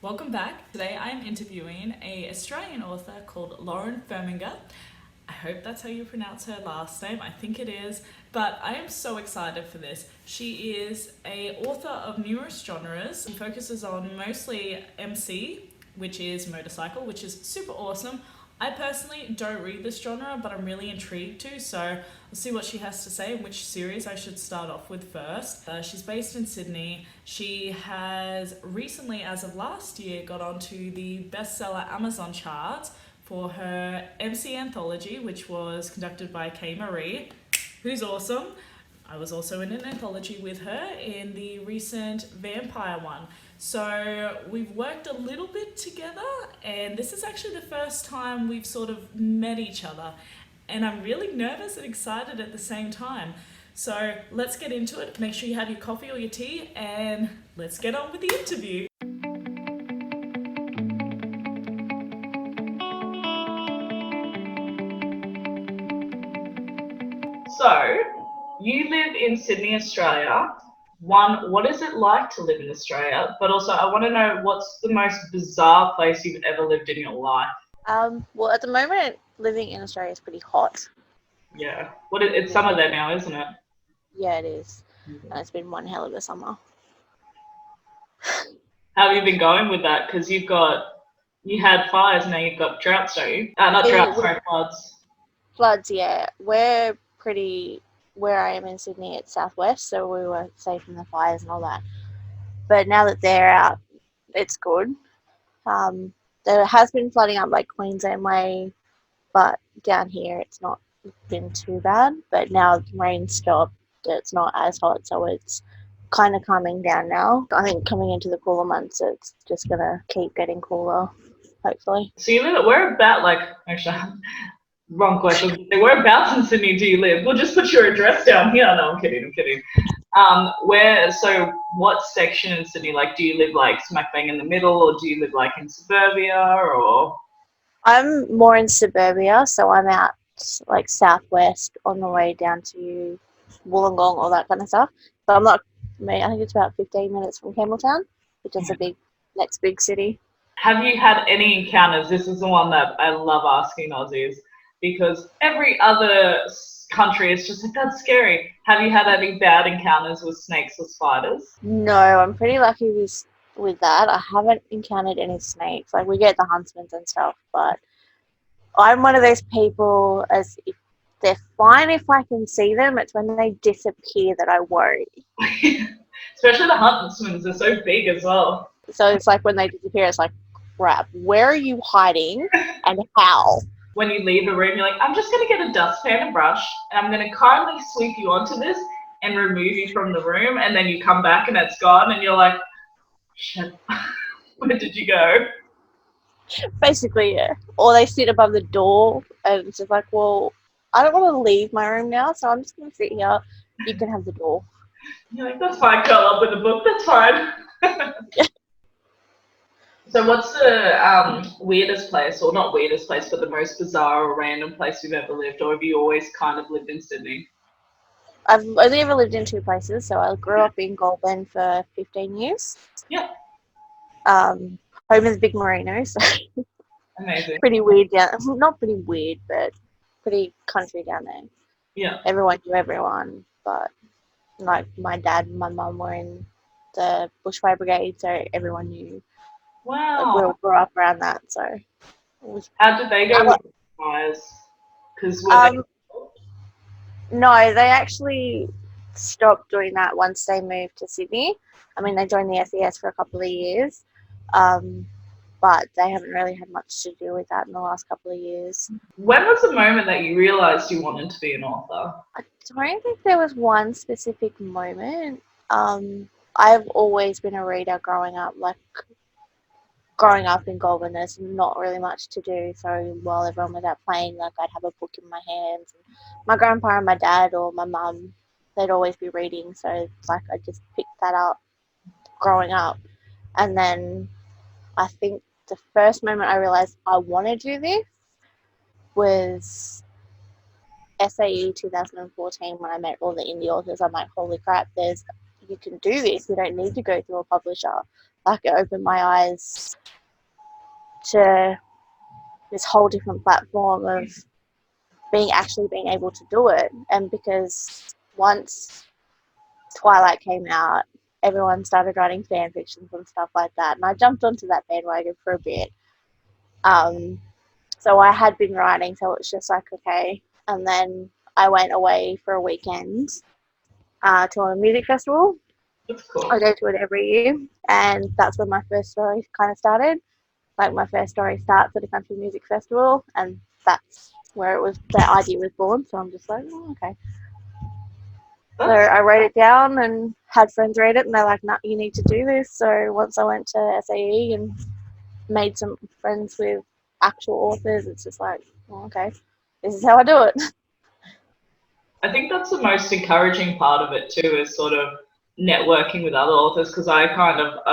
Welcome back. Today I am interviewing a Australian author called Lauren Firminger. I hope that's how you pronounce her last name. I think it is, but I am so excited for this. She is a author of numerous genres. She focuses on mostly MC, which is motorcycle, which is super awesome. I personally don't read this genre, but I'm really intrigued to, so I'll see what she has to say and which series I should start off with first. She's based in Sydney. She has recently, as of last year, got onto the bestseller Amazon charts for her MC Anthology, which was conducted by Kay Marie, who's awesome. I was also in an anthology with her in the recent vampire one. So we've worked a little bit together, and this is actually the first time we've sort of met each other. And I'm really nervous and excited at the same time. So let's get into it. Make sure you have your coffee or your tea, and let's get on with the interview. So, you live in Sydney, Australia. One, what is it like to live in Australia? But also, I want to know what's the most bizarre place you've ever lived in your life? Well, at the moment, living in Australia is pretty hot. Yeah. It's summer there now, isn't it? Yeah, it is. And it's been one hell of a summer. How have you been going with that? Because you had fires, now you've got droughts, don't you? Not droughts, sorry, floods. Floods, yeah. Where I am in Sydney, it's southwest, so we were safe from the fires and all that. But now that they're out, it's good. There has been flooding up like Queensland way, but down here it's not been too bad. But now the rain stopped, it's not as hot, so it's kind of calming down now. I think coming into the cooler months, it's just gonna keep getting cooler, hopefully. So you live where about, actually, wrong question. Whereabouts in Sydney do you live? We'll just put your address down here. No, I'm kidding. What section in Sydney? Like, do you live like smack bang in the middle, or do you live like in suburbia, or? I'm more in suburbia, so I'm out like southwest on the way down to Wollongong, all that kind of stuff. But I'm not. I think it's about 15 minutes from Campbelltown, which is the next big city. Have you had any encounters? This is the one that I love asking Aussies, because every other country is just like, that's scary. Have you had any bad encounters with snakes or spiders? No, I'm pretty lucky with that. I haven't encountered any snakes. Like, we get the huntsmen and stuff, but I'm one of those people, as if they're fine if I can see them. It's when they disappear that I worry. Especially the huntsmen, they're so big as well. So it's like when they disappear, it's like, crap, where are you hiding and how? When you leave the room, you're like, I'm just going to get a dustpan and brush, and I'm going to kindly sweep you onto this and remove you from the room, and then you come back and it's gone, and you're like, shit, where did you go? Basically, yeah. Or they sit above the door, and it's just like, well, I don't want to leave my room now, so I'm just going to sit here. You can have the door. You're like, that's fine, curl up with a book, that's fine. So what's the weirdest place, or not weirdest place, but the most bizarre or random place you've ever lived, or have you always kind of lived in Sydney? I've only ever lived in two places, so I grew up in Goulburn for 15 years. Yeah. Home is Big Merino, so Amazing. pretty weird down. Not pretty weird, but pretty country down there. Yeah. Everyone knew everyone, but like my dad and my mum were in the bushfire brigade, so everyone knew. Wow. Like, we all grew up around that, so. How did they go with the fires? Because no, they actually stopped doing that once they moved to Sydney. I mean, they joined the SES for a couple of years, but they haven't really had much to do with that in the last couple of years. When was the moment that you realised you wanted to be an author? I don't think there was one specific moment. I've always been a reader growing up. Like, growing up in Goulburn, there's not really much to do, so while everyone was out playing, like, I'd have a book in my hands. And my grandpa and my dad or my mum, they'd always be reading, so like I just picked that up growing up. And then I think the first moment I realised I want to do this was SAE 2014, when I met all the indie authors. I'm like, holy crap, there's you can do this. You don't need to go through a publisher. Like, it opened my eyes to this whole different platform of being able to do it. And because once Twilight came out, everyone started writing fan fictions and stuff like that, and I jumped onto that bandwagon for a bit. So I had been writing, so it's just like, okay. And then I went away for a weekend to a music festival. That's cool. I go to it every year, and that's when my first story kind of started. Like, my first story starts at a country music festival, and that's where the idea was born. So I'm just like, oh, okay. So I wrote it down and had friends read it, and they're like, no, you need to do this. So once I went to SAE and made some friends with actual authors, it's just like, oh, okay, this is how I do it. I think that's the most encouraging part of it too, is sort of networking with other authors, because I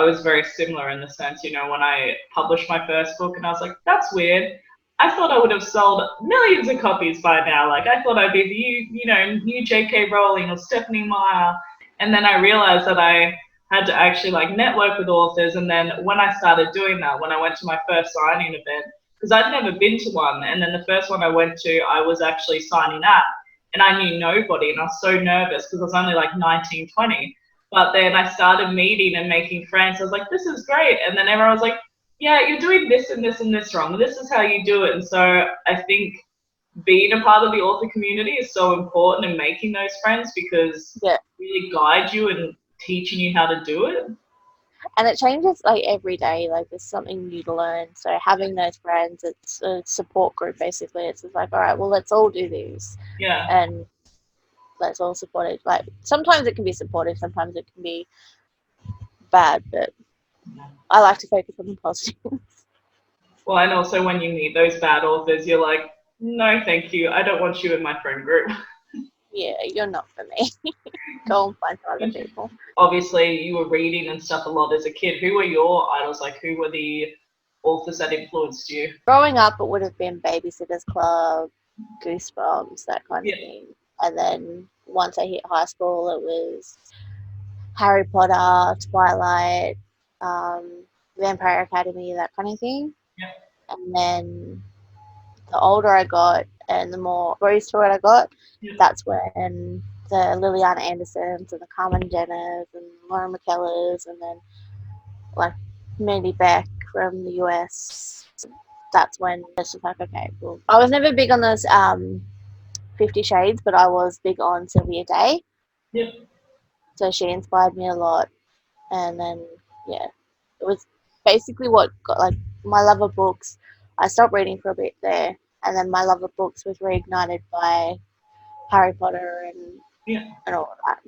was very similar in the sense, when I published my first book and I was like, that's weird. I thought I would have sold millions of copies by now. Like, I thought I'd be the new J.K. Rowling or Stephanie Meyer. And then I realized that I had to actually network with authors. And then when I started doing that, when I went to my first signing event, because I'd never been to one, and then the first one I went to, I was actually signing at, and I knew nobody, and I was so nervous because I was only 19, 20. But then I started meeting and making friends. I was like, this is great. And then everyone was like, yeah, you're doing this and this and this wrong. This is how you do it. And so I think being a part of the author community is so important in making those friends, because it really guide you and teaching you how to do it. And it changes every day. There's something new to learn. So having those friends, it's a support group basically. It's just like, all right, well, let's all do this. Yeah. And let's all support it. Sometimes it can be supportive, sometimes it can be bad, but I like to focus on the positives. Well, and also when you meet those bad authors, you're like, no, thank you. I don't want you in my friend group. Yeah, you're not for me. Go and find some other people. Obviously, you were reading and stuff a lot as a kid. Who were your idols? Who were the authors that influenced you? Growing up, it would have been Babysitter's Club, Goosebumps, that kind of thing. And then once I hit high school, it was Harry Potter, Twilight, Vampire Academy, that kind of thing. Yeah. And then the older I got and the more exposed to it I got, that's when the Liliana Andersons and the Carmen Jenners and Lauren McKellars, and then Mandy Beck from the US. That's when it's just like, okay, well, I was never big on those 50 Shades, but I was big on Sylvia Day. Yep. So she inspired me a lot. And then, it was basically what got, my love of books. I stopped reading for a bit there, and then my love of books was reignited by Harry Potter and all of that.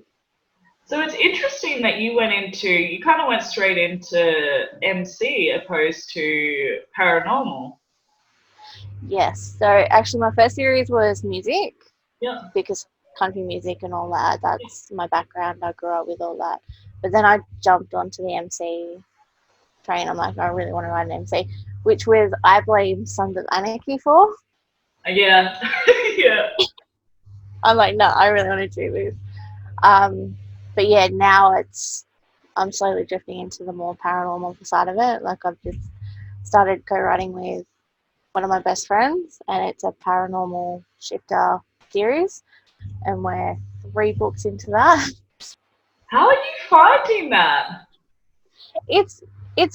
So it's interesting that you kind of went straight into MC opposed to paranormal. Yes. So actually my first series was music. Yeah. Because country music and all that, that's my background. I grew up with all that. But then I jumped onto the MC train. I'm like, I really want to write an MC, which I blame Sons of Anarchy for. Yeah. Yeah. I'm like, no, I really want to do this. But yeah, now I'm slowly drifting into the more paranormal side of it. I've just started co-writing with one of my best friends, and it's a paranormal shifter series, and we're 3 books into that. How are you finding that? It's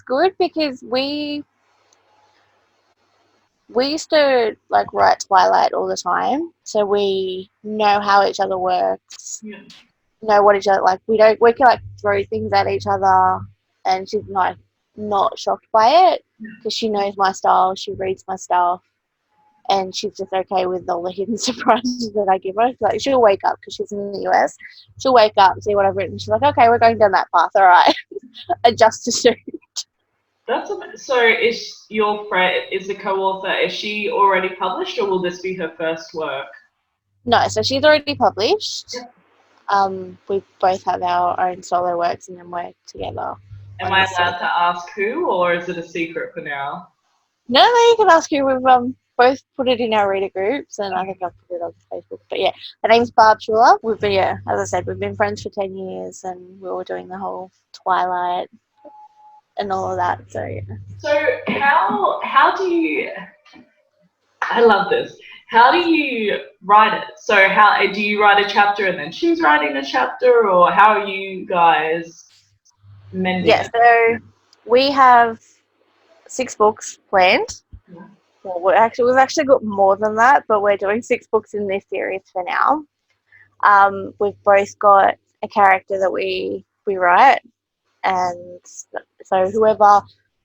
good because we used to write Twilight all the time, so we know how each other works. Yeah. Know what each other we can throw things at each other, and she's not shocked by it because she knows my style, she reads my stuff, and she's just okay with all the hidden surprises that I give her. She'll wake up, because she's in the US, she'll wake up and see what I've written, she's like, okay, we're going down that path, all right. Adjust to suit. So is your friend, is the co-author, is she already published, or will this be her first work? No, so she's already published. Yeah. We both have our own solo works and then work together. Am I allowed to ask who, or is it a secret for now? No, you can ask who. We've both put it in our reader groups, and I think I've put it on Facebook. But yeah, her name's Barb Schuler. We've been, yeah, as I said, we've been friends for 10 years, and we were doing the whole Twilight and all of that. So yeah. So how do you? I love this. How do you write it? So how do you write a chapter and then she's writing a chapter, or how are you guys mending Yeah, it? so we have 6 books planned. Yeah. Well, we've actually got more than that, but we're doing 6 books in this series for now. We've both got a character that we write, and so whoever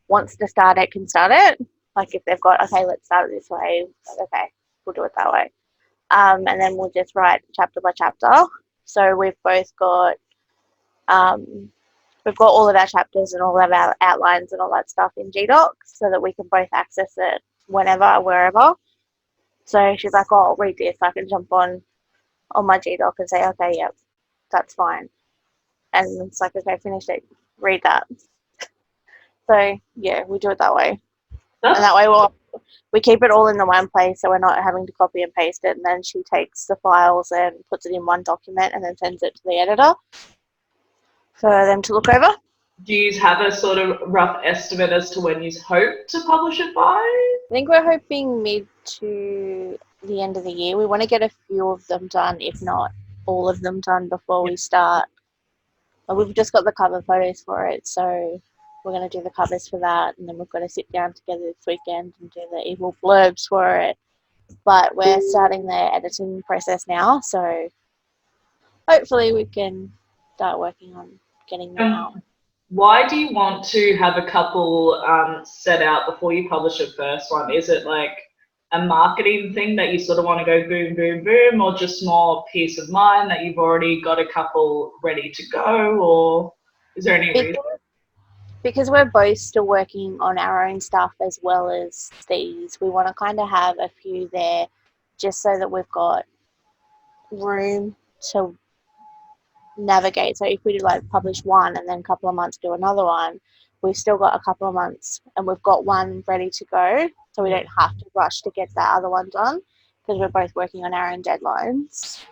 wants to start it can start it. Like if they've got, okay, let's start it this way, like, okay, we'll do it that way. And then we'll just write chapter by chapter. So we've both got all of our chapters and all of our outlines and all that stuff in G-Docs so that we can both access it whenever, wherever. So she's like, oh, I'll read this. I can jump on my G-Doc and say, okay, yep, that's fine. And it's like, okay, finish it, read that. So yeah, we do it that way. And that way we keep it all in the one place, so we're not having to copy and paste it, and then she takes the files and puts it in one document and then sends it to the editor for them to look over. Do you have a sort of rough estimate as to when you hope to publish it by? I think we're hoping mid to the end of the year. We want to get a few of them done, if not all of them done, before we start. We've just got the cover photos for it, so we're going to do the covers for that, and then we've got to sit down together this weekend and do the evil blurbs for it. But we're starting the editing process now, so hopefully we can start working on getting them out. Why do you want to have a couple set out before you publish the first one? Is it like a marketing thing that you sort of want to go boom, boom, boom, or just more peace of mind that you've already got a couple ready to go, or is there any reason? Because we're both still working on our own stuff as well as these, we want to kind of have a few there just so that we've got room to navigate. So if we do like publish one and then a couple of months do another one, we've still got a couple of months and we've got one ready to go, so we don't have to rush to get that other one done because we're both working on our own deadlines.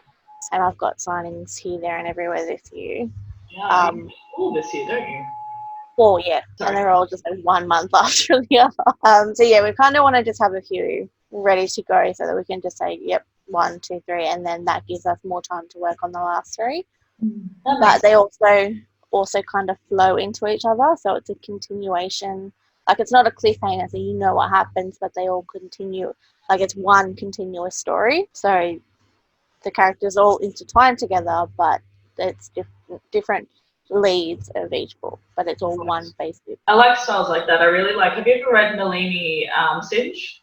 And I've got signings here, there and everywhere this year. Yeah, all this year, don't you? Well, yeah, sorry. And they're all just like 1 month after the other. So yeah, we kind of want to just have a few ready to go so that we can just say, yep, 1, 2, 3, and then that gives us more time to work on the last 3. But they also kind of flow into each other, so it's a continuation. Like it's not a cliffhanger, so you know what happens, but they all continue. Like it's one continuous story, so the characters all intertwine together, but it's different leads of each book, but it's all one basic. I like styles like that. I really like. Have you ever read Nalini Singe?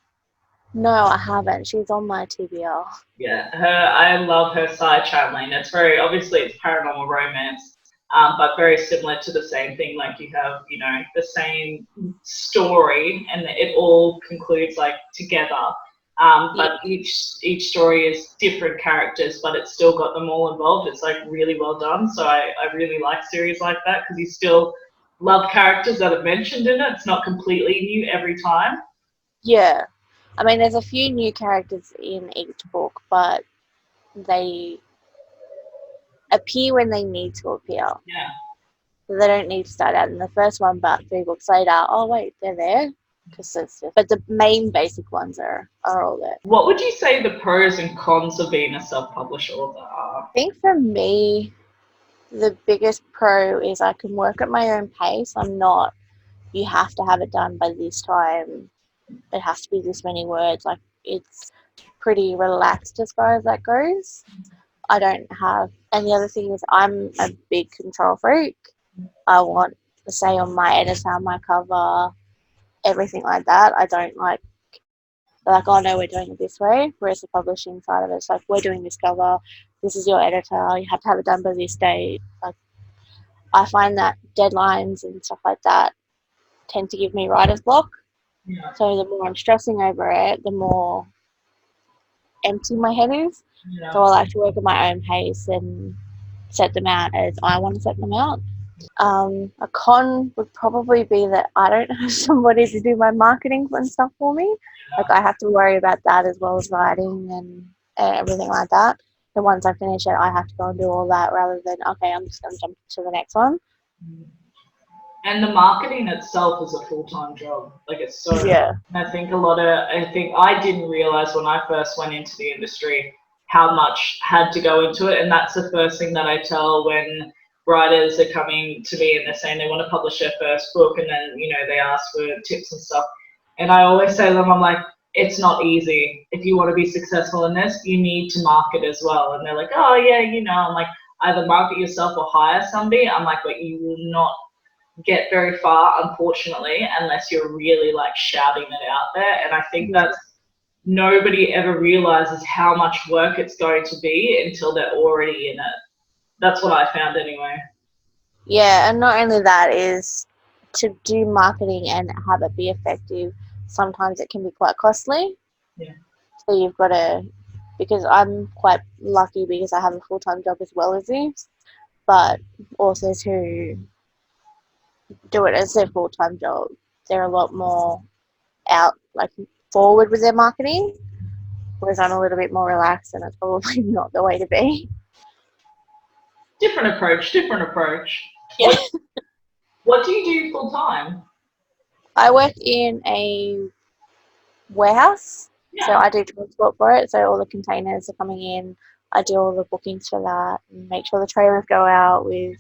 No, I haven't. She's on my TBR. Yeah, I love her side channeling. It's very obviously it's paranormal romance, but very similar to the same thing. Like you have, the same story, and it all concludes like together. But each story is different characters, but it's still got them all involved. It's like really well done. So I really like series like that because you still love characters that are mentioned in it. It's not completely new every time. Yeah. I mean, there's a few new characters in each book, but they appear when they need to appear. Yeah. So they don't need to start out in the first one, but 3 books later, oh wait, they're there. But the main basic ones are all there. What would you say the pros and cons of being a self-published author are? I think for me, the biggest pro is I can work at my own pace. You have to have it done by this time. It has to be this many words. Like it's pretty relaxed as far as that goes. I don't have, and the other thing is I'm a big control freak. I want to say on my editor, my cover, everything like that. I don't like, oh no, we're doing it this way. Whereas the publishing side of it, it's like, we're doing this cover, this is your editor, you have to have it done by this date. Like, I find that deadlines and stuff like that tend to give me writer's block. Yeah. So the more I'm stressing over it, the more empty my head is. Yeah. So I like to work at my own pace and set them out as I want to set them out. A con would probably be that I don't have somebody to do my marketing and stuff for me. Like I have to worry about that as well as writing and everything like that. So once I finish it, I have to go and do all that rather than, okay, I'm just going to jump to the next one. And the marketing itself is a full-time job. Like it's so. Yeah. I think I didn't realize when I first went into the industry how much had to go into it, and that's the first thing that I tell when writers are coming to me and they're saying they want to publish their first book, and then they ask for tips and stuff, and I always say to them, I'm like, it's not easy. If you want to be successful in this, you need to market as well. And they're like, oh yeah, I'm like, either market yourself or hire somebody. I'm like, but you will not get very far, unfortunately, unless you're really like shouting it out there. And I think that's nobody ever realizes how much work it's going to be until they're already in it. That's what I found anyway. Yeah, and not only that is to do marketing and have it be effective, sometimes it can be quite costly. Yeah. So you've got to, because I'm quite lucky because I have a full-time job as well as this, but also to do it as their full-time job, they're a lot more out, like forward with their marketing, whereas I'm a little bit more relaxed and it's probably not the way to be. Different approach. Yeah. What do you do full time? I work in a warehouse, so I do transport for it. So all the containers are coming in. I do all the bookings for that and make sure the trailers go out with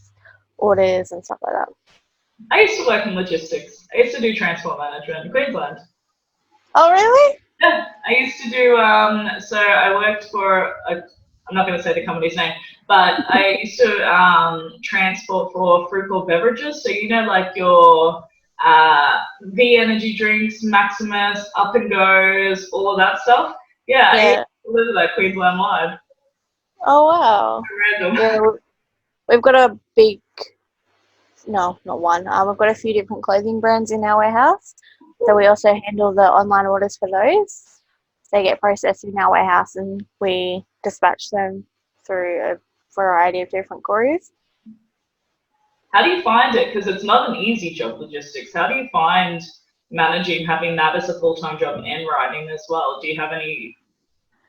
orders and stuff like that. I used to work in logistics. I used to do transport management in Queensland. Oh, really? Yeah, I used to do. So I worked for I'm not going to say the company's name, but I used to transport for fruit beverages. So like your V energy drinks, Maximus, Up and Goes, all of that stuff. Yeah, I used to live that Queensland wide. Oh, wow. Random. Yeah, we've got a big, no, not one. We've got a few different clothing brands in our warehouse. So we also handle the online orders for those. They get processed in our warehouse and we dispatch them through a variety of different couriers. How do you find it? Because it's not an easy job, logistics. How do you find managing, having that as a full-time job and writing as well? Do you have any,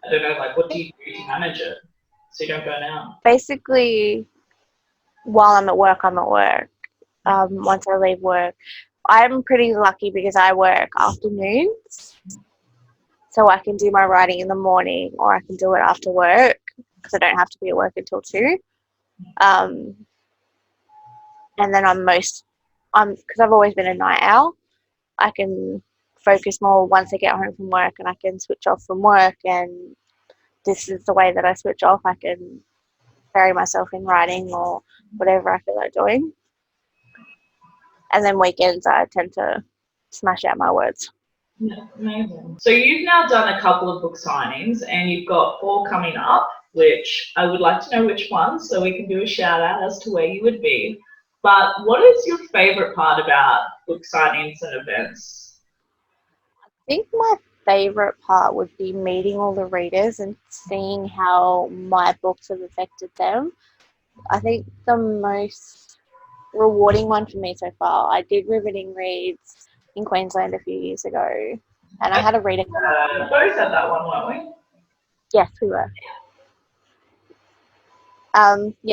I don't know, like what do you do to manage it so you don't burn out? Basically, while I'm at work, I'm at work. Once I leave work, I'm pretty lucky because I work afternoons. So I can do my writing in the morning or I can do it after work because I don't have to be at work until 2. And then because I've always been a night owl, I can focus more once I get home from work and I can switch off from work, and this is the way that I switch off. I can bury myself in writing or whatever I feel like doing. And then weekends I tend to smash out my words. Yeah, amazing. So you've now done a couple of book signings and you've got 4 coming up, which I would like to know which ones so we can do a shout out as to where you would be. But what is your favourite part about book signings and events? I think my favourite part would be meeting all the readers and seeing how my books have affected them. I think the most rewarding one for me so far, I did riveting reads in Queensland a few years ago, and I had a reader come up. Both had that one, weren't we? Yes, we were.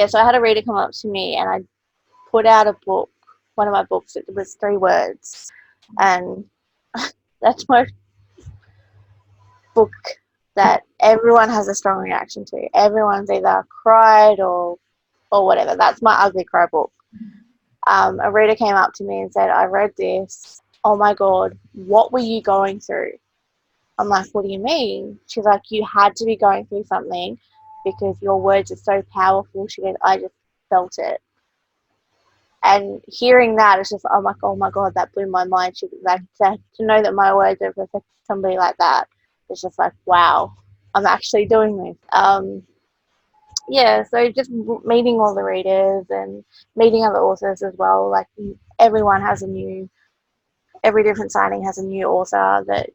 So I had a reader come up to me and I put out a book, one of my books, it was 3 words, and that's my book that everyone has a strong reaction to. Everyone's either cried or whatever. That's my ugly cry book. A reader came up to me and said, I read this. Oh my God, what were you going through? I'm like, what do you mean? She's like, you had to be going through something because your words are so powerful. She goes, I just felt it. And hearing that, it's just, I'm like, oh my God, that blew my mind. She like to know that my words have affected somebody like that. It's just like, wow, I'm actually doing this. So just meeting all the readers and meeting other authors as well. Like everyone has every different signing has a new author that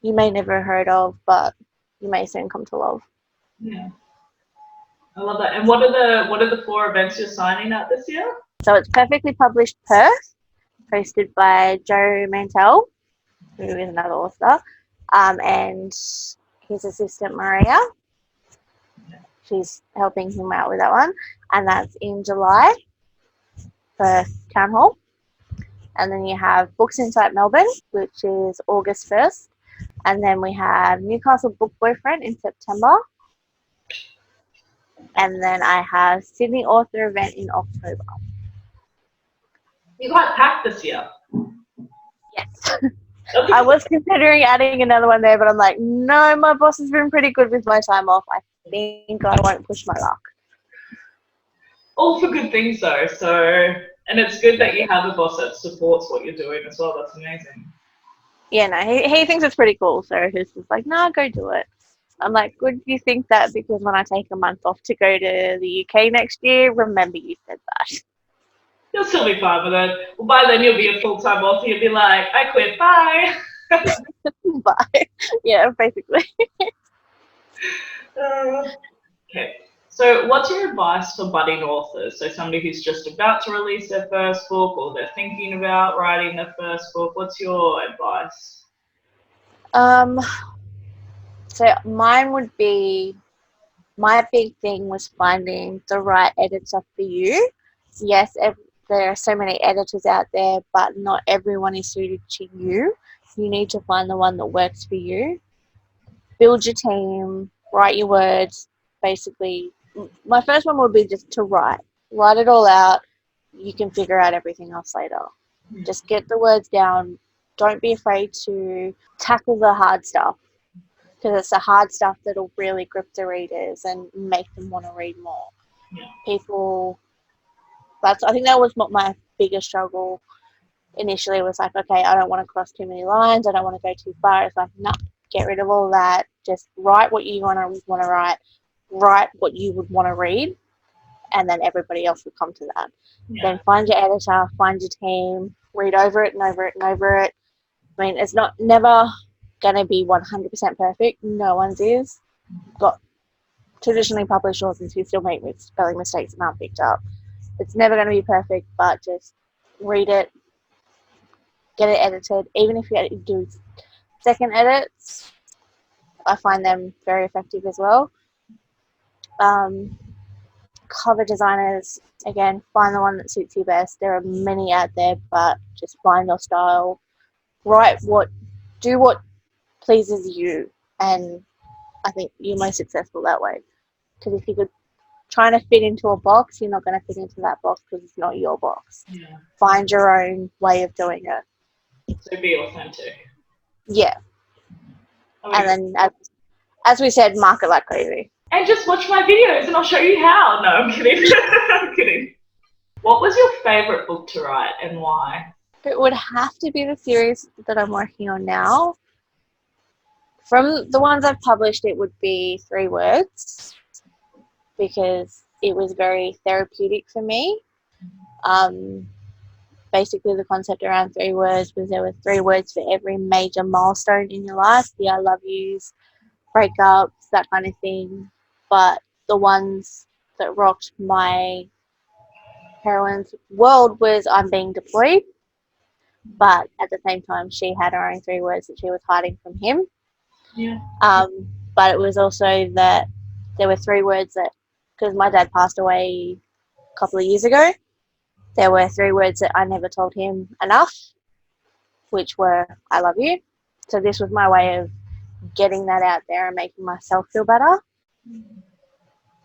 you may never have heard of, but you may soon come to love. Yeah, I love that. And what are the 4 events you're signing at this year? So it's Perfectly Published Perth, hosted by Joe Mantell, who is another author, and his assistant Maria. She's helping him out with that one, and that's in July, Perth Town Hall. And then you have Books Insight Melbourne, which is August 1st. And then we have Newcastle Book Boyfriend in September. And then I have Sydney Author Event in October. You got packed this year. Yes. I was considering adding another one there, but I'm like, no, my boss has been pretty good with my time off. I think I won't push my luck. All for good things though, and it's good that you have a boss that supports what you're doing as well. That's amazing. Yeah, no, he thinks it's pretty cool, so he's just like, no, go do it. I'm like, good you think that, because when I take a month off to go to the UK next year, remember you said that. You'll still be fine with it. Well, by then you'll be a full-time author. You'll be like, I quit, bye. Bye. Yeah, basically. Okay. So what's your advice for budding authors? So somebody who's just about to release their first book, or they're thinking about writing their first book. What's your advice? So mine would be, my big thing was finding the right editor for you. Yes, there are so many editors out there, but not everyone is suited to you. You need to find the one that works for you. Build your team, write your words. Basically, my first one would be just to write it all out. You can figure out everything else later. Just get the words down. Don't be afraid to tackle the hard stuff, because it's the hard stuff that'll really grip the readers and make them want to read more. I think that was what my biggest struggle initially was, like, okay, I don't want to cross too many lines, I don't want to go too far. It's like, no, get rid of all that. Just write what you want to write what you would want to read, and then everybody else will come to that. Then find your editor, find your team, read over it and over it and over it. I mean, it's never going to be 100% perfect. No one's is. Got traditionally published authors who still make spelling mistakes and aren't picked up. It's never going to be perfect, but just read it, get it edited. Even if you do second edits, I find them very effective as well. Cover designers, again, find the one that suits you best. There are many out there, but just find your style. Do what pleases you, and I think you're most successful that way. Because if you're trying to fit into a box, you're not going to fit into that box because it's not your box. Yeah. Find your own way of doing it. So be authentic. Yeah. And then, as we said, market like crazy. And just watch my videos and I'll show you how. No, I'm kidding. I'm kidding. What was your favourite book to write and why? It would have to be the series that I'm working on now. From the ones I've published, it would be 3 words, because it was very therapeutic for me. Basically, the concept around 3 words was there were 3 words for every major milestone in your life, the I love yous, breakups, that kind of thing. But the ones that rocked my heroine's world was I'm being deployed, but at the same time she had her own 3 words that she was hiding from him. Yeah. But it was also that there were 3 words that, because my dad passed away a couple of years ago, there were 3 words that I never told him enough, which were I love you. So this was my way of getting that out there and making myself feel better.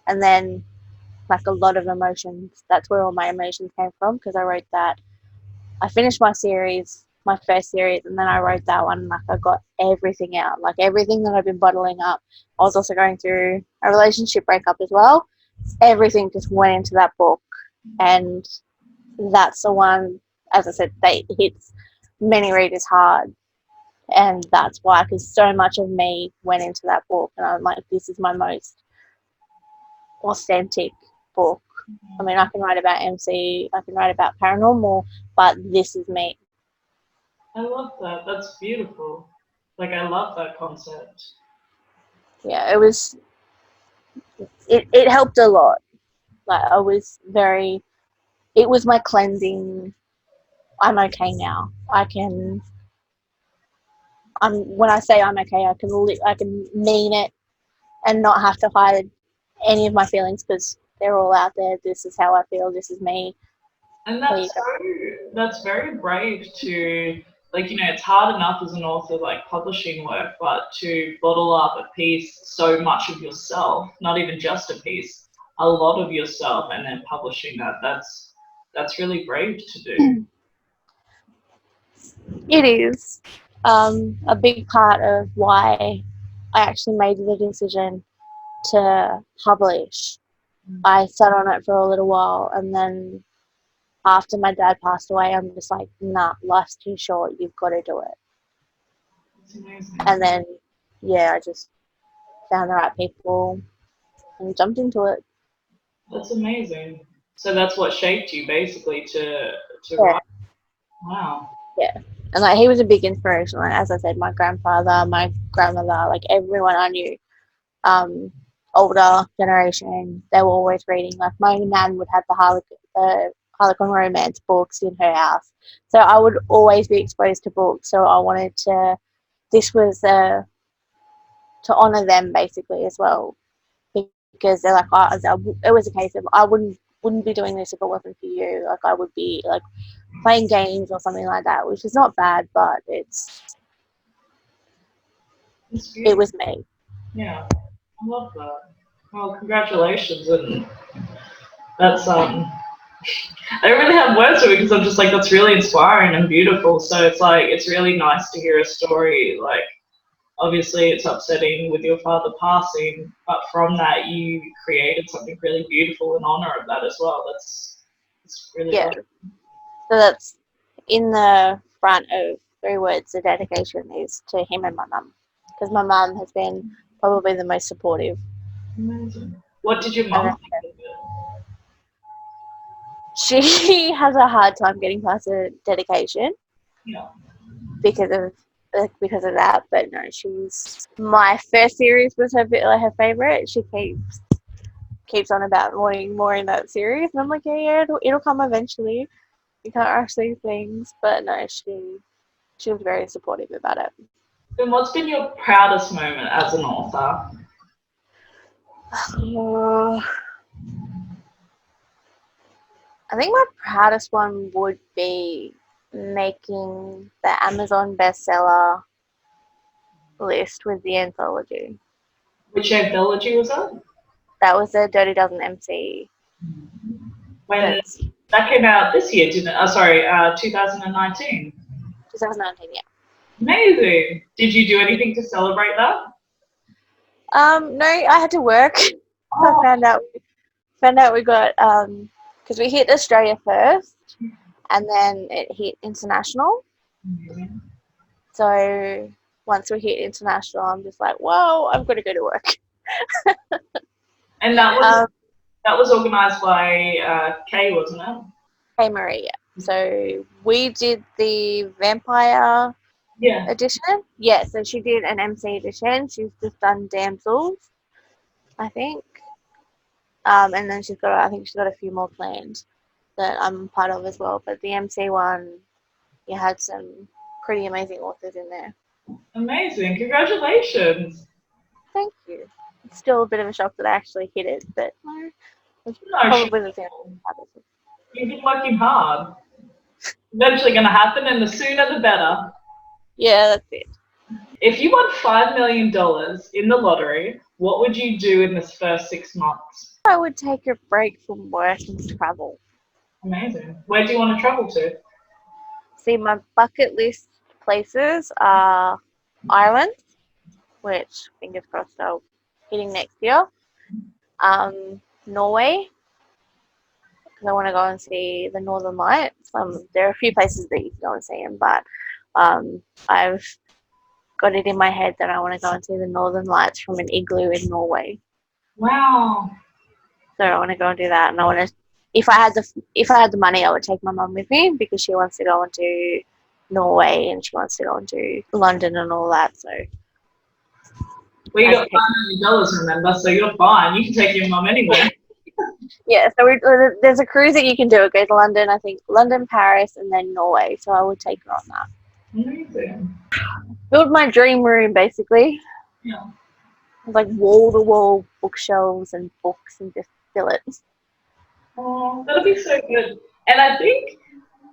And then, like, a lot of emotions, that's where all my emotions came from, because I wrote that. I finished my first series, and then I wrote that one, like, I got everything out, like everything that I've been bottling up. I was also going through a relationship breakup as well. Everything just went into that book, and that's the one, as I said, that hits many readers hard. And that's why, because so much of me went into that book, and I'm like, this is my most authentic book. I mean, I can write about MC, I can write about paranormal, but this is me. I love that. That's beautiful. Like, I love that concept. Yeah, it helped a lot. Like, I was very it was my cleansing. I'm okay now. When I say I'm okay, I can mean it and not have to hide any of my feelings because they're all out there. This is how I feel. This is me. And that's very brave to, like, you know, it's hard enough as an author, like publishing work, but to bottle up a piece, so much of yourself, not even just a piece, a lot of yourself, and then publishing that's really brave to do. It is a big part of why I actually made the decision to publish. I sat on it for a little while, and then after my dad passed away, I'm just like, nah, life's too short. You've got to do it. It's amazing. And then, yeah, I just found the right people and jumped into it. That's amazing. So that's what shaped you basically to Yeah. write. Wow. Yeah. And like he was a big inspiration. Like, as I said, my grandfather, my grandmother, like everyone I knew, older generation, they were always reading. Like my nan would have the Harlequin romance books in her house. So I would always be exposed to books. So I wanted to, this was to honour them basically as well. Because they're like, it was a case of I wouldn't be doing this if it wasn't for you. Like I would be like playing games or something like that, which is not bad, but it was me. Yeah, I love that. Well, congratulations, and that's I don't really have words for it because I'm just like, that's really inspiring and beautiful. So it's like, it's really nice to hear a story. Like, obviously it's upsetting with your father passing, but from that you created something really beautiful in honor of that as well. It's really Yeah. awesome. So that's in the front of 3 words. The dedication is to him and my mum, because my mum has been probably the most supportive. Amazing. What did your mum think of it? She has a hard time getting past the dedication. Yeah. Because of that, but no, my first series was her favorite. She keeps on about wanting more in that series, and I'm like, yeah, it'll come eventually. You can't rush these things, but no, she was very supportive about it. Then what's been your proudest moment as an author? I think my proudest one would be making the Amazon bestseller list with the Anthology. Which anthology was that? That was the Dirty Dozen MC. When that came out this year, didn't it? 2019. 2019, yeah. Amazing. Did you do anything to celebrate that? No, I had to work. Oh. I found out we got because we hit Australia first, and then it hit international. Amazing. So once we hit international, I'm just like, whoa, I've got to go to work. And that was organised by Kay, wasn't it? Hey Maria. So we did the vampire edition. Yeah, so she did an MC edition. She's just done damsels, I think. And then I think she's got a few more planned that I'm part of as well. But the MC one, you had some pretty amazing authors in there. Amazing. Congratulations. Thank you. It's still a bit of a shock that I actually hit it, but no, it's probably the thing. You've been working hard. Eventually going to happen, and the sooner the better. Yeah, that's it. If you won $5 million in the lottery, what would you do in this first 6 months? I would take a break from work and travel. Amazing. Where do you want to travel to? See, my bucket list places are Ireland, which fingers crossed I'll hitting next year. Norway, because I want to go and see the Northern Lights. There are a few places that you can go and see them, but I've got it in my head that I want to go and see the Northern Lights from an igloo in Norway. Wow. So I want to go and do that, and I want to. If I had the money, I would take my mum with me because she wants to go into Norway and she wants to go into London and all that. So. Well, you got $5 million, remember? So you're fine. You can take your mum anywhere. Yeah, so there's a cruise that you can do. It goes to London, I think London, Paris, and then Norway. So I would take her on that. Amazing. Build my dream room, basically. Yeah. Like wall-to-wall bookshelves and books, and just fill it. Oh, that'll be so good. And I think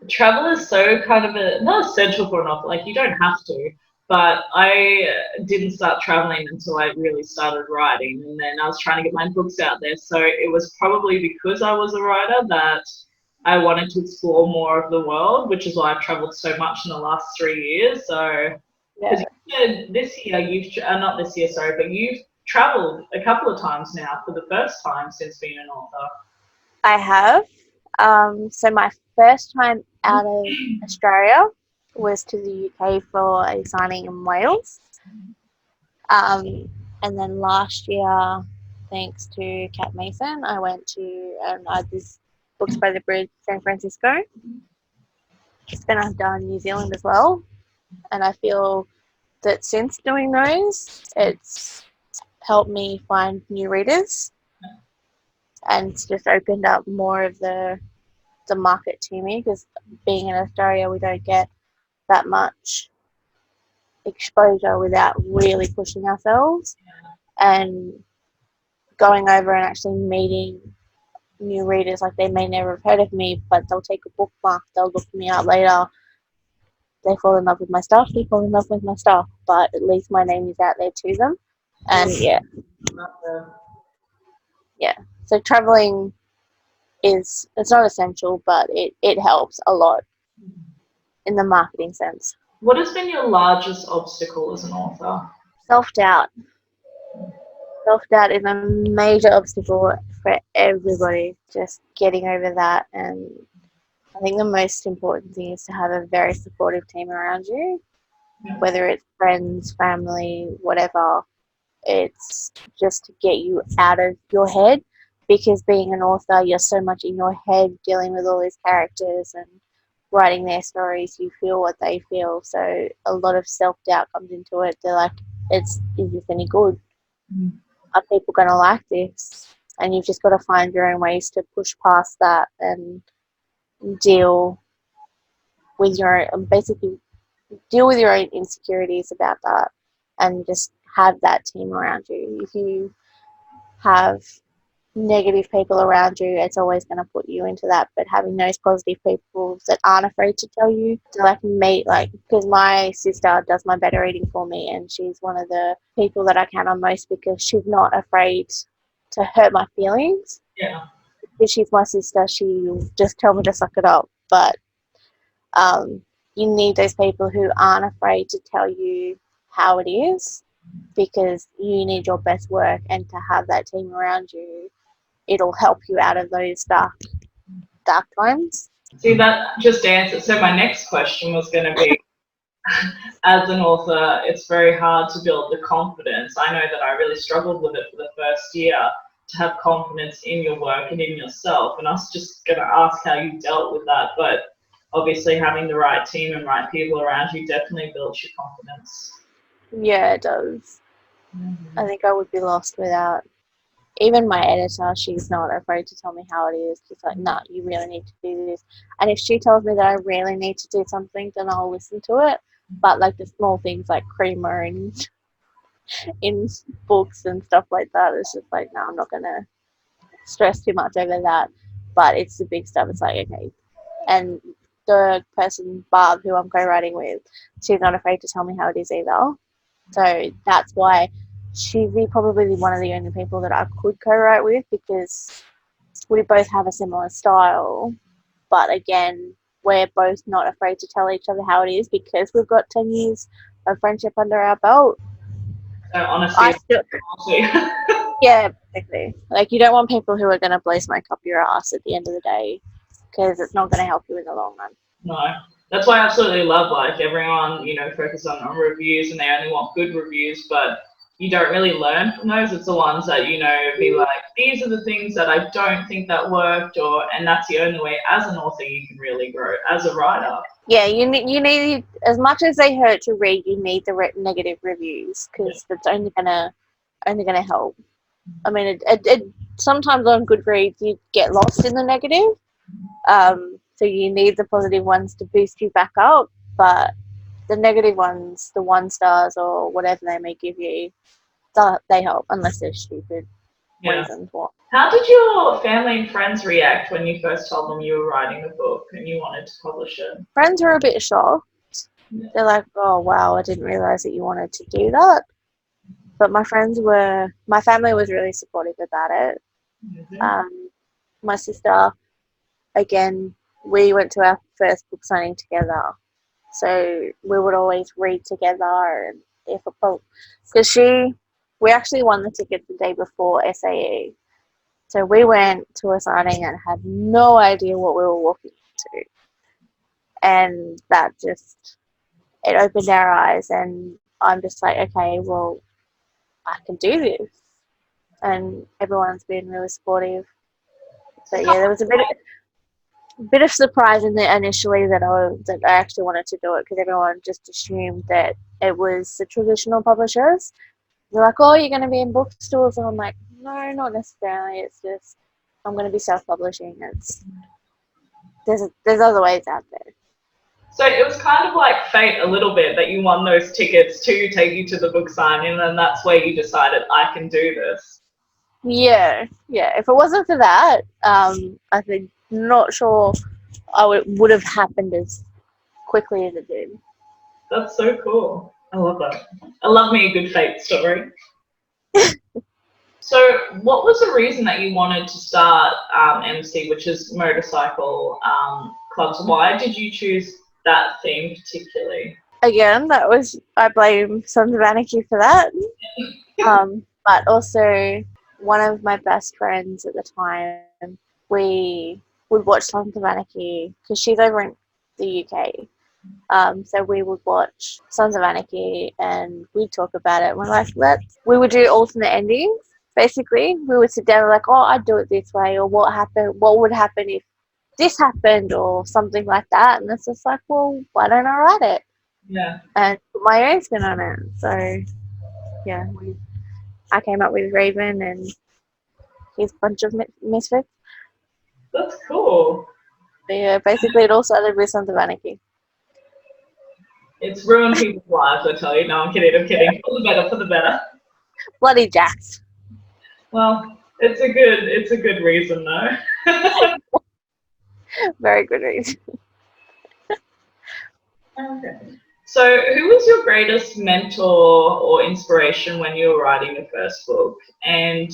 travel is so kind of not essential for an author. Like you don't have to, but I didn't start traveling until I really started writing, and then I was trying to get my books out there. So it was probably because I was a writer that I wanted to explore more of the world, which is why I've traveled so much in the last 3 years. So because Yeah, you said this year not this year, sorry, but you've traveled a couple of times now for the first time since being an author. I have. So my first time out of Australia was to the UK for a signing in Wales. And then last year, thanks to Kat Mason, I went to this Books by the Bridge, San Francisco. Then I've done New Zealand as well. And I feel that since doing those, it's helped me find new readers and it's just opened up more of the market to me, because being in Australia, we don't get that much exposure without really pushing ourselves, and going over and actually meeting new readers. Like, they may never have heard of me, but they'll take a bookmark, they'll look me up later, they fall in love with my stuff, but at least my name is out there to them. And yeah, so traveling it's not essential, but it helps a lot in the marketing sense. What has been your largest obstacle as an author? Self-doubt. Self-doubt is a major obstacle for everybody, just getting over that. And I think the most important thing is to have a very supportive team around you, whether it's friends, family, whatever. It's just to get you out of your head, because being an author, you're so much in your head dealing with all these characters and writing their stories. You feel what they feel, so a lot of self-doubt comes into it. They're like, is this any good? Are people going to like this? And you've just got to find your own ways to push past that and deal with your own insecurities about that, and just have that team around you. If you have negative people around you, it's always going to put you into that. But having those positive people that aren't afraid to tell you, to because my sister does my beta reading for me, and she's one of the people that I count on most, because she's not afraid to hurt my feelings. Yeah. Because she's my sister, she'll just tell me to suck it up. But you need those people who aren't afraid to tell you how it is, because you need your best work, and to have that team around you, it'll help you out of those dark times. See, that just answered. So my next question was going to be, as an author, it's very hard to build the confidence. I know that I really struggled with it for the first year, to have confidence in your work and in yourself. And I was just going to ask how you dealt with that. But obviously having the right team and right people around you definitely builds your confidence. Yeah, it does. I think I would be lost without. Even my editor, she's not afraid to tell me how it is. She's like, nah, you really need to do this. And if she tells me that I really need to do something, then I'll listen to it. But like the small things like creamer and in books and stuff like that, it's just like, no, I'm not going to stress too much over that. But it's the big stuff. It's like, okay. And the person, Barb, who I'm co-writing with, she's not afraid to tell me how it is either. So that's why she's probably one of the only people that I could co-write with, because we both have a similar style. But again, we're both not afraid to tell each other how it is, because we've got 10 years of friendship under our belt. So honestly, yeah, basically. Like, you don't want people who are going to blow smoke up your ass at the end of the day, because it's not going to help you in the long run. No. That's why I absolutely love, like, everyone, focus on reviews, and they only want good reviews, but you don't really learn from those. It's the ones that, be like, these are the things that I don't think that worked, and that's the only way as an author you can really grow as a writer. Yeah, you need, as much as they hurt to read, you need the negative reviews, because it's only gonna help. I mean, it sometimes on Goodreads you get lost in the negative. So you need the positive ones to boost you back up, but the negative ones, the 1 stars or whatever they may give you, they help unless they're stupid reasons. What? How did your family and friends react when you first told them you were writing a book and you wanted to publish it? Friends were a bit shocked. Yeah. They're like, "Oh wow, I didn't realize that you wanted to do that." But my family was really supportive about it. Mm-hmm. My sister, again, we went to our first book signing together, so we would always read together. And because we actually won the tickets the day before SAE, so we went to a signing and had no idea what we were walking into, and that just it opened our eyes. And I'm just like, okay, well, I can do this, and everyone's been really supportive. But yeah, there was a bit of surprise in there initially that I actually wanted to do it, because everyone just assumed that it was the traditional publishers. They're like, "Oh, you're going to be in bookstores," and I'm like, "No, not necessarily. It's just I'm going to be self-publishing. There's other ways out there." So it was kind of like fate a little bit that you won those tickets to take you to the book signing, and then that's where you decided, I can do this. Yeah. If it wasn't for that, I think not sure it would have happened as quickly as it did. That's so cool. I love that. I love me a good fate story. So what was the reason that you wanted to start MC, which is motorcycle clubs? Why did you choose that theme particularly? Again, I blame Sons of Anarchy for that. But also, one of my best friends at the time, we would watch Sons of Anarchy because she's over in the UK. So we would watch Sons of Anarchy and we'd talk about it. We're like, we would do alternate endings. Basically, we would sit down and like, oh, I'd do it this way, or what would happen if this happened, or something like that. And it's just like, well, why don't I write it? Yeah. And put my own spin on it. So, yeah, I came up with Raven and his bunch of misfits. That's cool. But yeah, basically it all started with Sons of Anarchy. It's ruined people's lives, I tell you. No, I'm kidding. For the better. Bloody Jax. Well, it's a good reason though. Very good reason. Okay. So who was your greatest mentor or inspiration when you were writing the first book? And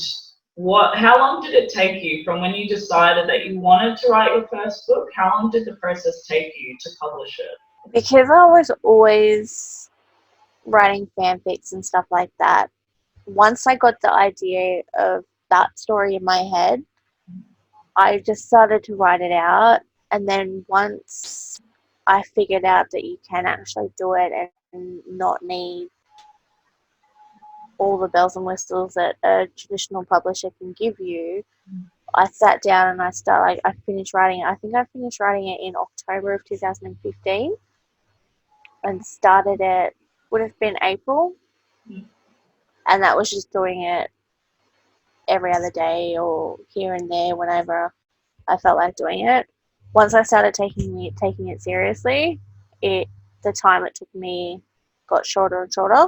how long did it take you from when you decided that you wanted to write your first book? How long did the process take you to publish it? Because I was always writing fanfics and stuff like that, once I got the idea of that story in my head, I just started to write it out. And then once I figured out that you can actually do it and not need all the bells and whistles that a traditional publisher can give you, I sat down and I finished writing it. I think I finished writing it in October of 2015 and started it, would have been April. And that was just doing it every other day or here and there whenever I felt like doing it. Once I started taking it seriously, the time it took me got shorter and shorter,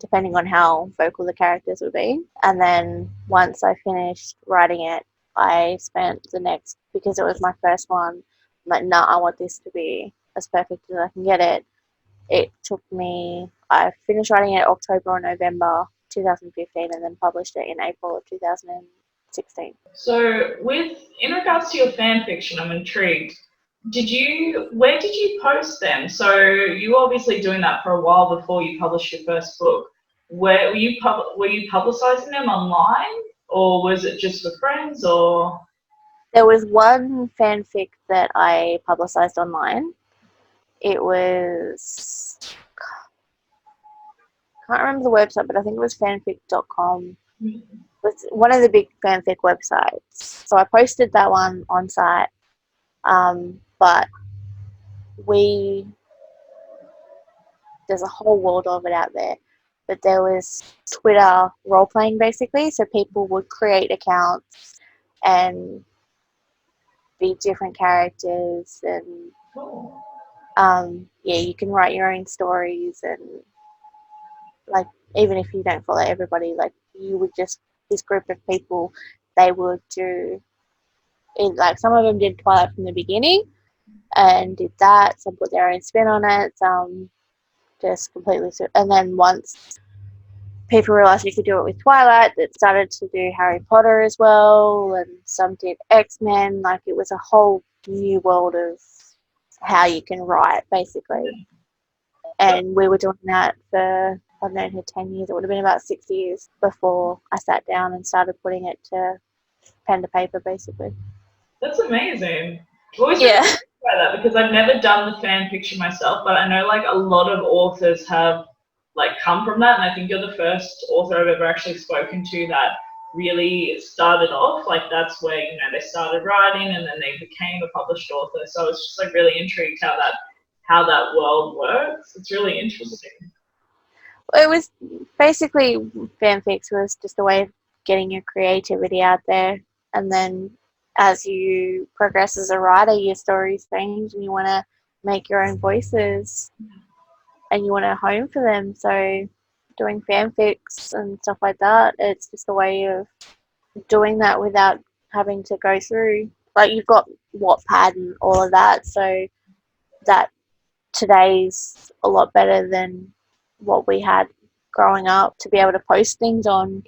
depending on how vocal the characters were being. And then once I finished writing it, I spent because it was my first one, I'm like, nah, I want this to be as perfect as I can get it. I finished writing it October or November 2015 and then published it in April of 2016. So in regards to your fan fiction, I'm intrigued. Where did you post them? So you were obviously doing that for a while before you published your first book. Were you publicizing them online, or was it just for friends, or? There was one fanfic that I publicized online. It was, can't remember the website, but I think it was fanfic.com. It was one of the big fanfic websites. So I posted that one on site. But there's a whole world of it out there. But there was Twitter role-playing, basically. So people would create accounts and be different characters, and Cool. yeah, you can write your own stories, and like even if you don't follow everybody, like you would just this group of people, they would do it. Like some of them did Twilight from the beginning and did that. Some put their own spin on it. Some just completely. And then once people realized you could do it with Twilight, that started to do Harry Potter as well, and some did X-Men. Like it was a whole new world of how you can write, basically. And we were doing that for, I've known her 10 years. It would have been about 6 years before I sat down and started putting it to pen to paper, basically. That's amazing. I've always Yeah. been by that because I've never done the fan fiction myself, but I know like a lot of authors have like come from that, and I think you're the first author I've ever actually spoken to that really started off like that's where they started writing and then they became a published author. So I was just like really intrigued how that world works. It's really interesting. It was basically, fanfics was just a way of getting your creativity out there, and then as you progress as a writer, your stories change and you want to make your own voices and you want a home for them. So doing fanfics and stuff like that, it's just a way of doing that without having to go through, like you've got Wattpad and all of that, so that today's a lot better than what we had growing up to be able to post things on,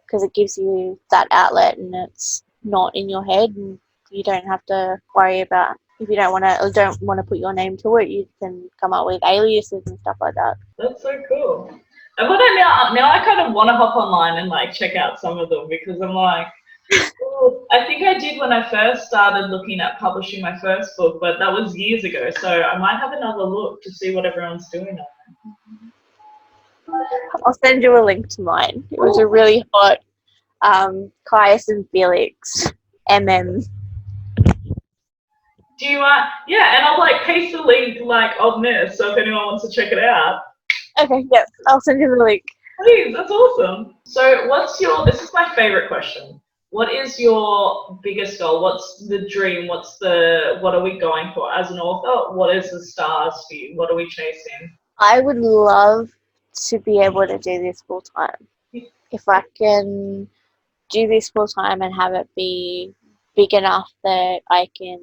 because it gives you that outlet and it's not in your head, and you don't have to worry about, if you don't want to put your name to it, you can come up with aliases and stuff like that. That's so cool. And what now I kind of want to hop online and like check out some of them because I'm like, oh, I think I did when I first started looking at publishing my first book, but that was years ago. So I might have another look to see what everyone's doing. I'll send you a link to mine. It was a really hot Caius and Felix MM. Do you want? Yeah, and I'll like paste the link like on this, so if anyone wants to check it out. Okay, yep, I'll send you the link. Please, that's awesome. So this is my favorite question. What is your biggest goal? What's the dream? What are we going for as an author? What is the stars for you? What are we chasing? I would love to be able to do this full time. If I can do this full time and have it be big enough that I can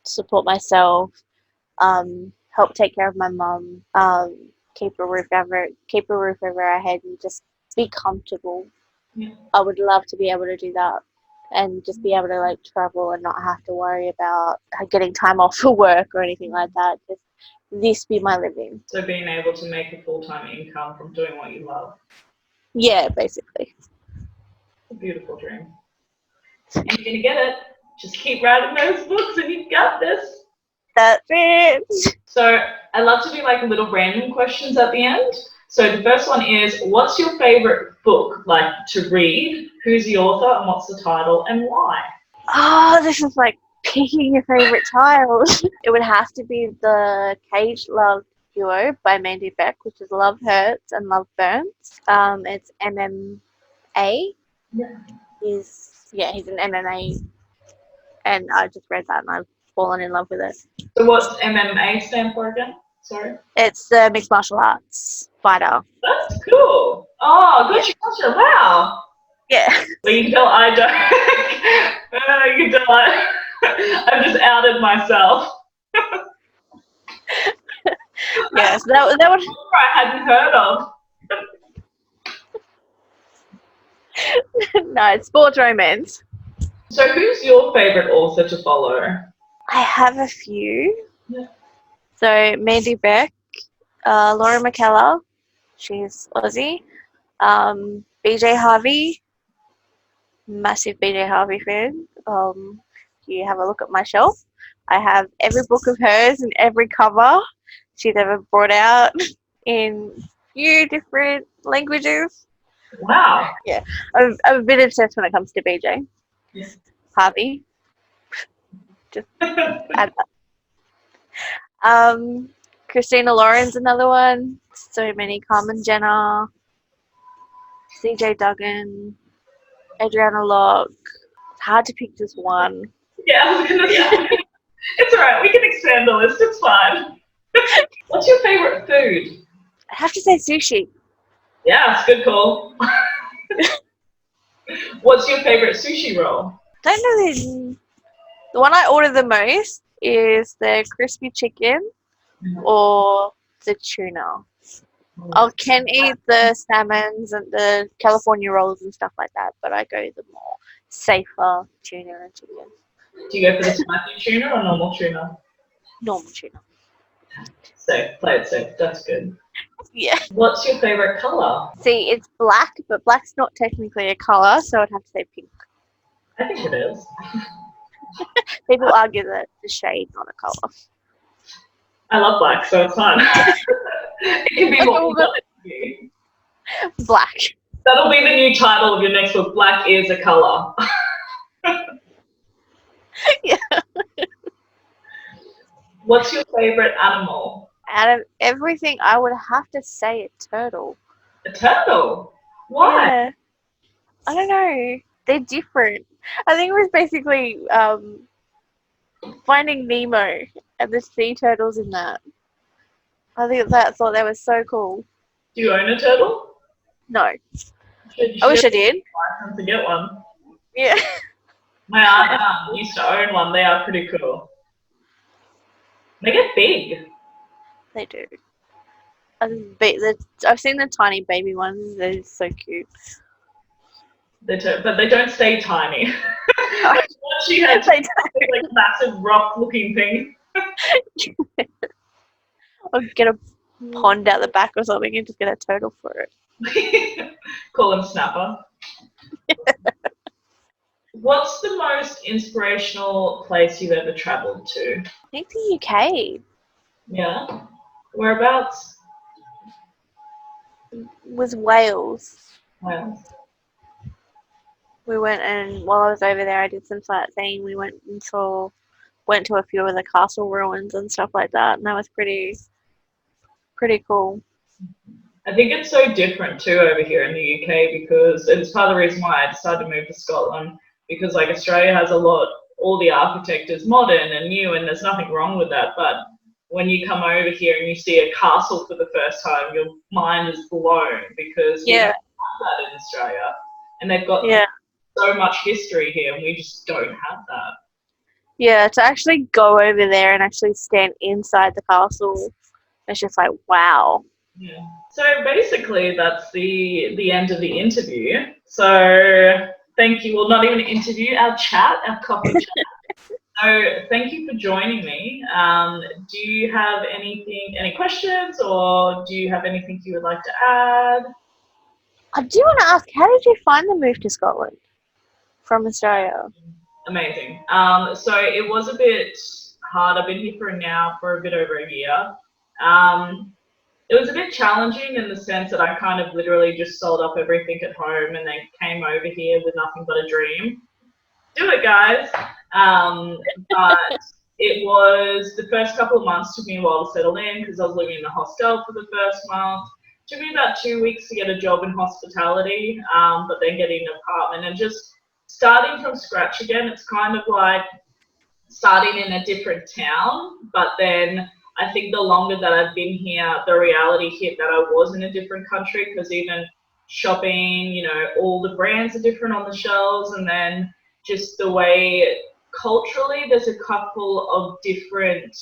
support myself, help take care of my mum, keep a roof over our head, and just be comfortable. Yeah. I would love to be able to do that and just be able to like travel and not have to worry about getting time off for work or anything like that. Just this be my living. So being able to make a full-time income from doing what you love. Yeah, basically. It's a beautiful dream. And you're going to get it. Just keep writing those books and you've got this. That's it. So I love to do like little random questions at the end. So the first one is, what's your favorite book like to read? Who's the author and what's the title and why? Oh, this is like picking your favorite child. It would have to be the Cage Love Duo by Mandy Beck, which is Love Hurts and Love Burns. It's MMA. Yeah. He's an MMA, and I just read that and I've fallen in love with it. So what's MMA stand for again? Sorry. It's the mixed martial arts fighter. That's cool. Oh, gotcha. Wow. Yeah. But you can tell I don't. You can tell I've just outed myself. Yes, that would. I hadn't heard of. No, it's sports romance. So who's your favourite author to follow? I have a few. Yeah. So Mandy Beck, Laura McKellar, she's Aussie. BJ Harvey, massive BJ Harvey fan. You have a look at my shelf. I have every book of hers and every cover she's ever brought out in a few different languages. Wow. Yeah, I'm a bit obsessed when it comes to BJ. Yeah. Harvey. Just add that. Christina Lauren's another one. So many. Carmen Jenner, CJ Duggan, Adriana Locke, hard to pick just one. Yeah, I was gonna say. It's alright, we can expand the list, it's fine. What's your favourite food? I have to say sushi. Yeah, it's a good call. What's your favourite sushi roll? Don't know the one I order the most is the crispy chicken or the tuna. I can eat the salmons and the California rolls and stuff like that, but I go the more safer tuna and chicken. Do you go for the spicy tuna or normal tuna? Normal tuna. Safe, play it safe, that's good. Yeah. What's your favourite colour? See, it's black, but black's not technically a colour, so I'd have to say pink. I think it is. People argue that the shade's not a colour. I love black, so it's fine. It can be what you want it to be. Black. That'll be the new title of your next book, Black is a Colour. Yeah. What's your favourite animal? Out of everything, I would have to say a turtle. A turtle? Why? Yeah. I don't know. They're different. I think it was basically Finding Nemo and the sea turtles in that. I thought that was so cool. Do you own a turtle? No. You I wish I did. To get one. Yeah. My aunt used to own one. They are pretty cool. They get big. They do. I've seen the tiny baby ones. They're so cute. But they don't stay tiny. She had like a massive rock-looking thing. I'll get a pond out the back or something and just get a turtle for it. Call him Snapper. What's the most inspirational place you've ever travelled to? I think the UK. Yeah. Whereabouts? Was Wales. Wales. We went, and while I was over there, I did some sightseeing. We went to a few of the castle ruins and stuff like that, and that was pretty cool. I think it's so different too over here in the UK because it's part of the reason why I decided to move to Scotland, because like Australia has all the architecture is modern and new, and there's nothing wrong with that, but when you come over here and you see a castle for the first time, your mind is blown because we don't have that in Australia, and they've got so much history here, and we just don't have that. Yeah, to actually go over there and actually stand inside the castle, it's just like, wow. Yeah. So basically, that's the end of the interview. So thank you. Well, not even an interview, our chat, our coffee chat. So thank you for joining me. Do you have any questions, or do you have anything you would like to add? I do want to ask, how did you find the move to Scotland from Australia? Amazing. So it was a bit hard. I've been here for a bit over a year. It was a bit challenging in the sense that I kind of literally just sold up everything at home and then came over here with nothing but a dream. Do it, guys. But it was the first couple of months took me a while to settle in because I was living in the hostel for the first month. Took me about 2 weeks to get a job in hospitality, but then getting an apartment and just starting from scratch again. It's kind of like starting in a different town, but then I think the longer that I've been here, the reality hit that I was in a different country, because even shopping, all the brands are different on the shelves, and then just the way culturally there's a couple of different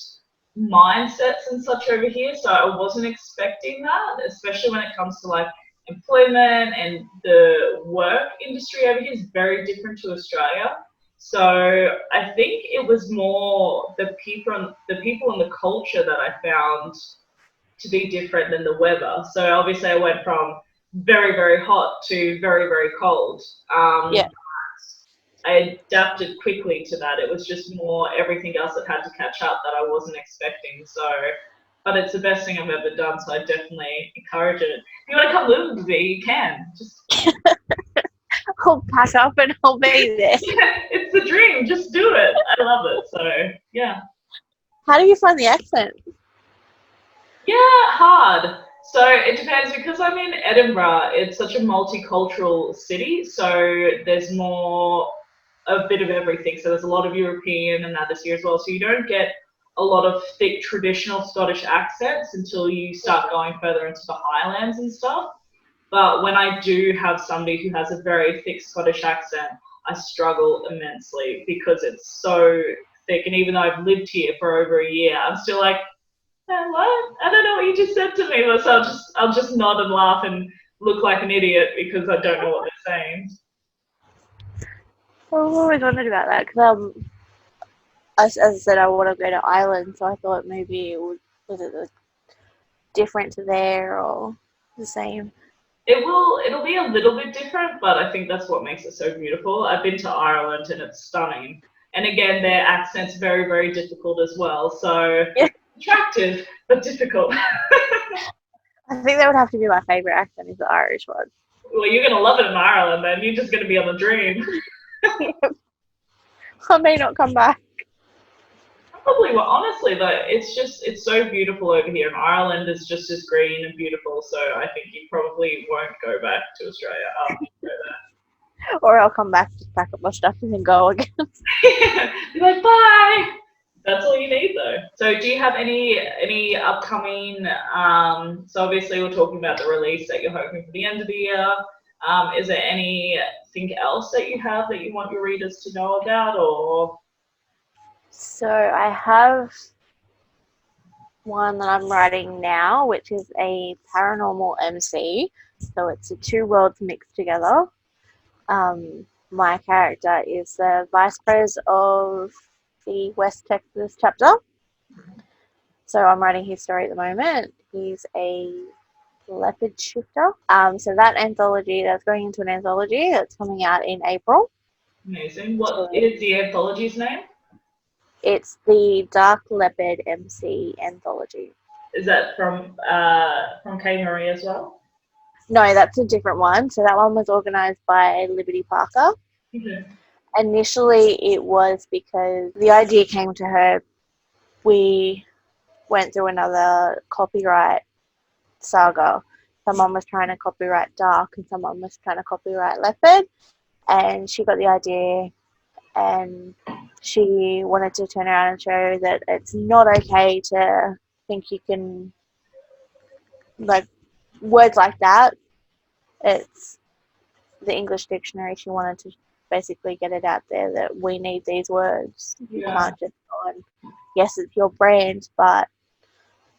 mindsets and such over here, so I wasn't expecting that, especially when it comes to like employment, and the work industry over here is very different to Australia. So I think it was more the people and the culture that I found to be different than the weather. So obviously I went from very, very hot to very, very cold. I adapted quickly to that. It was just more everything else that had to catch up that I wasn't expecting. So, but it's the best thing I've ever done, so I definitely encourage it. If you want to come live with me, you can. Just I'll pack up and I'll be there. It's the dream. Just do it. I love it. So, yeah. How do you find the accent? Yeah, hard. So it depends, because I'm in Edinburgh. It's such a multicultural city, so there's more a bit of everything. So there's a lot of European and that this year as well. So you don't get a lot of thick traditional Scottish accents until you start going further into the Highlands and stuff. But when I do have somebody who has a very thick Scottish accent, I struggle immensely because it's so thick. And even though I've lived here for over a year, I'm still like, what? I don't know what you just said to me. So I'll just nod and laugh and look like an idiot because I don't know what they're saying. Well, I've always wondered about that because as I said, I want to go to Ireland, so I thought maybe was it different to there or the same. It'll be a little bit different, but I think that's what makes it so beautiful. I've been to Ireland and it's stunning. And again, their accent's very, very difficult as well. So yeah. Attractive, but difficult. I think that would have to be my favourite accent is the Irish one. Well, you're going to love it in Ireland then. You're just going to be on a dream. I may not come back. Probably, well, honestly, though, it's so beautiful over here, and Ireland is just as green and beautiful, so I think you probably won't go back to Australia after you go there. Or I'll come back, just pack up my stuff and then go again. Be like, bye! That's all you need, though. So do you have any upcoming, so obviously we're talking about the release that you're hoping for the end of the year. Is there anything else that you have that you want your readers to know about, or...? So I have one that I'm writing now, which is a paranormal MC. So it's the two worlds mixed together. My character is the vice pres of the West Texas chapter. So I'm writing his story at the moment. He's a Leopard shifter. So that anthology, that's going into an anthology that's coming out in April. Amazing. What is the anthology's name? It's the Dark Leopard MC anthology. Is that from Kay Marie as well? No, that's a different one. So that one was organised by Liberty Parker. Okay. Initially, it was because the idea came to her. We went through another copyright saga. Someone was trying to copyright Dark and someone was trying to copyright Leopard. And she got the idea and she wanted to turn around and show that it's not okay to think you can, like, words like that. It's the English dictionary. She wanted to basically get it out there that we need these words. You can't just go and, yes, it's your brand, but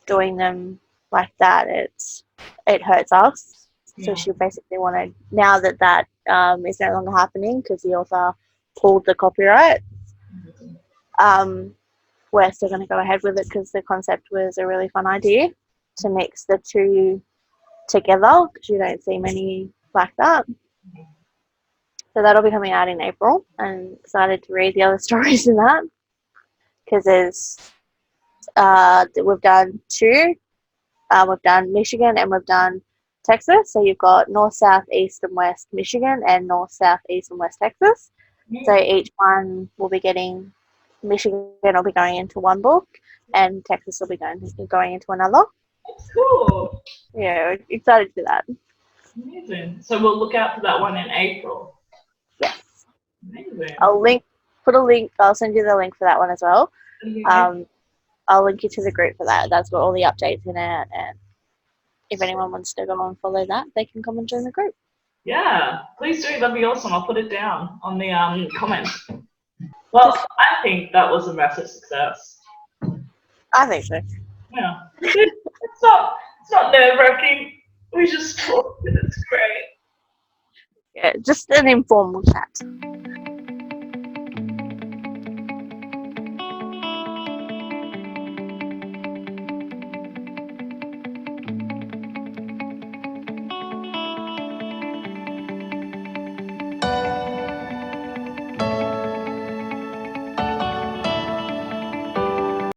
doing them like that, it hurts us. Yeah. So she basically wanted, now that is no longer happening because the author pulled the copyright, we're still going to go ahead with it because the concept was a really fun idea to mix the two together because you don't see many like that. So that'll be coming out in April. I'm excited to read the other stories in that because we've done two. We've done Michigan and we've done Texas. So you've got north, south, east and west Michigan and north, south, east and west Texas. So each one will be getting, Michigan will be going into one book and Texas will be going into another. That's cool. Yeah, excited to do that. Amazing. So we'll look out for that one in April. Yes. Amazing. I'll send you the link for that one as well. Okay. I'll link you to the group for that. That's got all the updates in it, and if anyone wants to go and follow that, they can come and join the group. Yeah, please do. That'd be awesome. I'll put it down on the comments. Well, I think that was a massive success. I think so. Yeah. It's not nerve-wracking. We just talked and it's great. Yeah, just an informal chat.